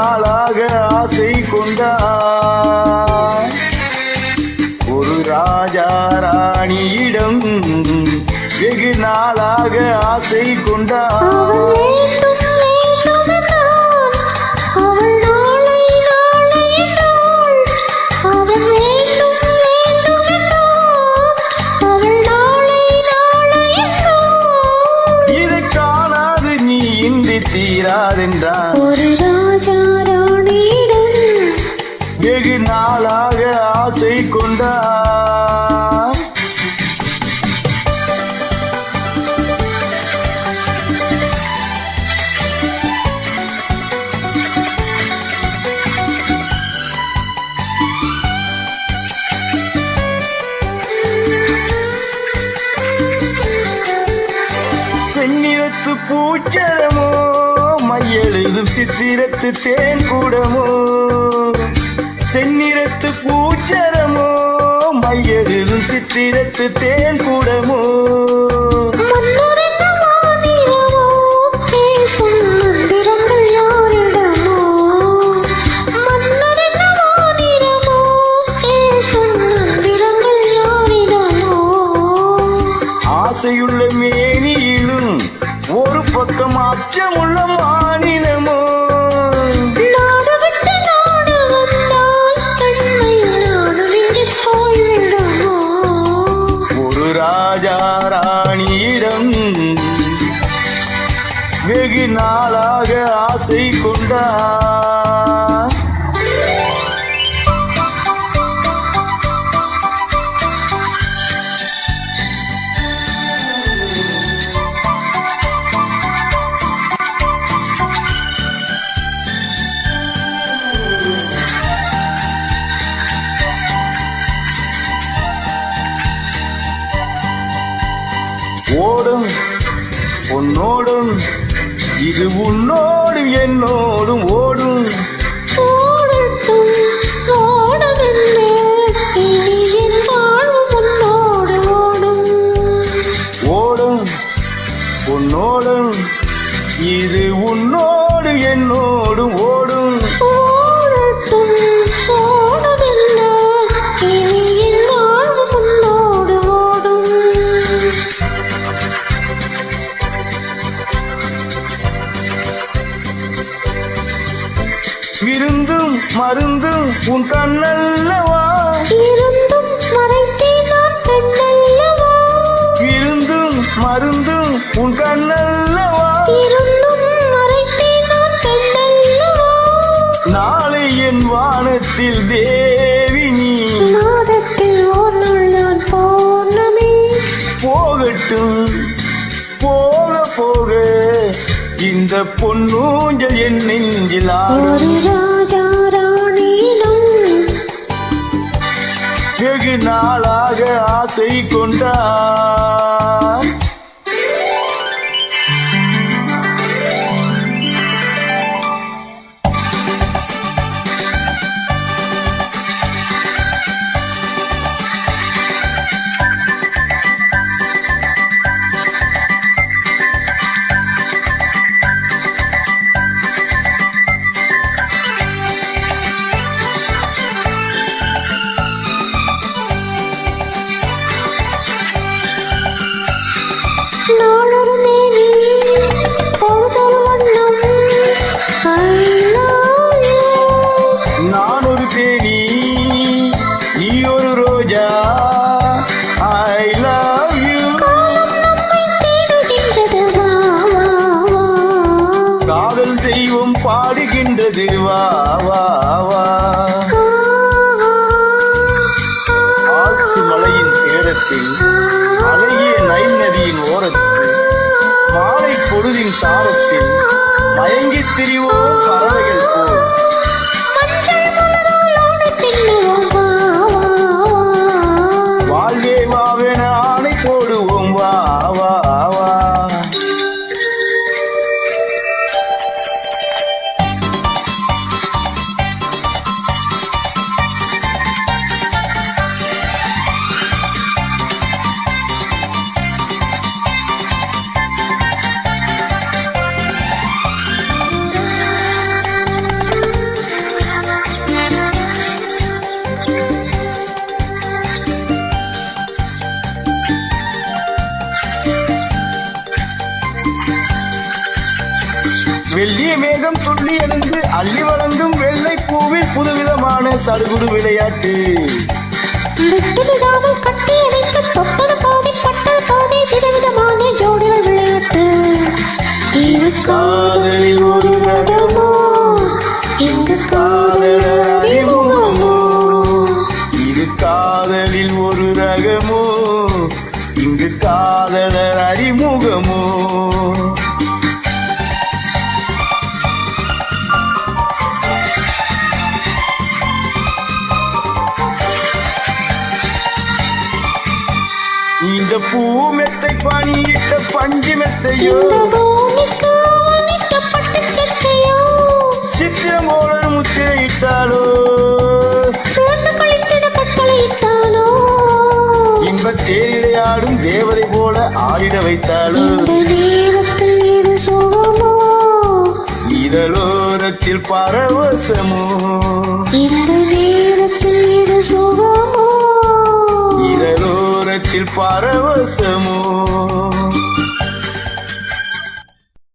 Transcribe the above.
நாளாக ஆசை கொண்டான். ஒரு ராஜா ராணியிடம் வெகு நாளாக ஆசை கொண்டான். தீராதென்றான். ஒரு ராஜா ராணியிடம் வெகு நாளாக ஆசை கொண்டான். செந்நிறத்து பூச்சரமோ மையெழுதும் சித்திரத்து தேன் கூடமோ. செந்நிறத்து பூச்சரமோ மையெழுதும் சித்திரத்து தேன் கூடமோ. ஆசையுள்ள மேனியிலும் ஒரு பக்கம் அச்சமுள்ள மானினமோ. நாடு விட்டு நாடு வந்தால் தன்மை நாடு விட்டு போய்விடுமோ. ஒரு ராஜா ராணியிடம் வெகு நாளாக ஆசை கொண்டான். ஓடும் உன்னோடும் இது உன்னோடும் என்னோடும் ஓடும். ஓடட்டும் ஓடமென்ன இனி என் வாழ்வு உன்னோடு ஓடும். ஓடும் உன்னோடும் இது உன்னோடும் என்னோடும் ஓடும். ஓடட்டும் ஓடமென்ன இனி என் வாழ்வு உன்னோடு ஓடும். விருந்தும் மருந்தும் உன் கண்ணல்லவா. இருந்தும் மறைத்தேன் நான் பெண்ணல்லவா. விருந்தும் மருந்தும் உன் கண்ணல்லவா. இருந்தும் மறைத்தேன் நான் பெண்ணல்லவா. நாளை என் வானத்தில் தேவி நீ. மாதத்தில் ஓர் நாள் நான் பௌர்ணமி. போகட்டும் போக போக இந்த பொன்னூஞ்சல் என் நெஞ்சில் ஆடும். ஒரு ராஜா ராணியிடம் வெகு நாளாக ஆசை கொண்டான். நாளொரு மேனி பொழுதொரு வண்ணம். I love you. நான் ஒரு தேனி நீ ஒரு ரோஜா. I love you. காலம் நம்மை தேடுகின்றது வா வா வா. காதல் தெய்வம் பாடுகின்றது வா வா வா. ஆற்று மலையின் சிகரத்தில் அழகிய நைல் நதியின் ஓரத்தில் மாலை பொழுதின் சாரத்தில் மயங்கித் திரிவோம் பறவைகள் போல். மஞ்சள் மலரால் ஆடை பின்னுவோம் வா வா வா. வாழ்வே வாவென ஆணை போடுவோம் வா வா வா. புதுவிதமான சடுகுடு விளையாட்டு. விட்டு விடாமல் கட்டி அணைத்து தொட்டது பாதி பட்டது பாதி விதவிதமான ஜோடிகள் விளையாட்டு. இது காதலில் ஒரு ரகமோ, இங்கு காதலர் அறிமுகமோ. இது காதலில் ஒரு ரகமோ, இங்கு காதலர் அறிமுகமோ. இந்த பூமெத்தை பணியிட்ட பஞ்சு மெத்தையோ, இந்த பூமிக்கு அவனிட்டப்பட்ட சட்டையோ, சித்திரம் போல முத்திரையிட்டாலோ, சேர்ந்து கழித்திட கட்டளையிட்டாலோ, இன்பத் தேரிடையாடும் தேவதை போல ஆடிட வைத்தாலோ. இந்த நேரத்தில் இது சுகமோ, இதழோரத்தில் பரவசமோ, இந்த நேரத்தில் இது சுகமோ, இதழோரத்தில் பரவசமோ.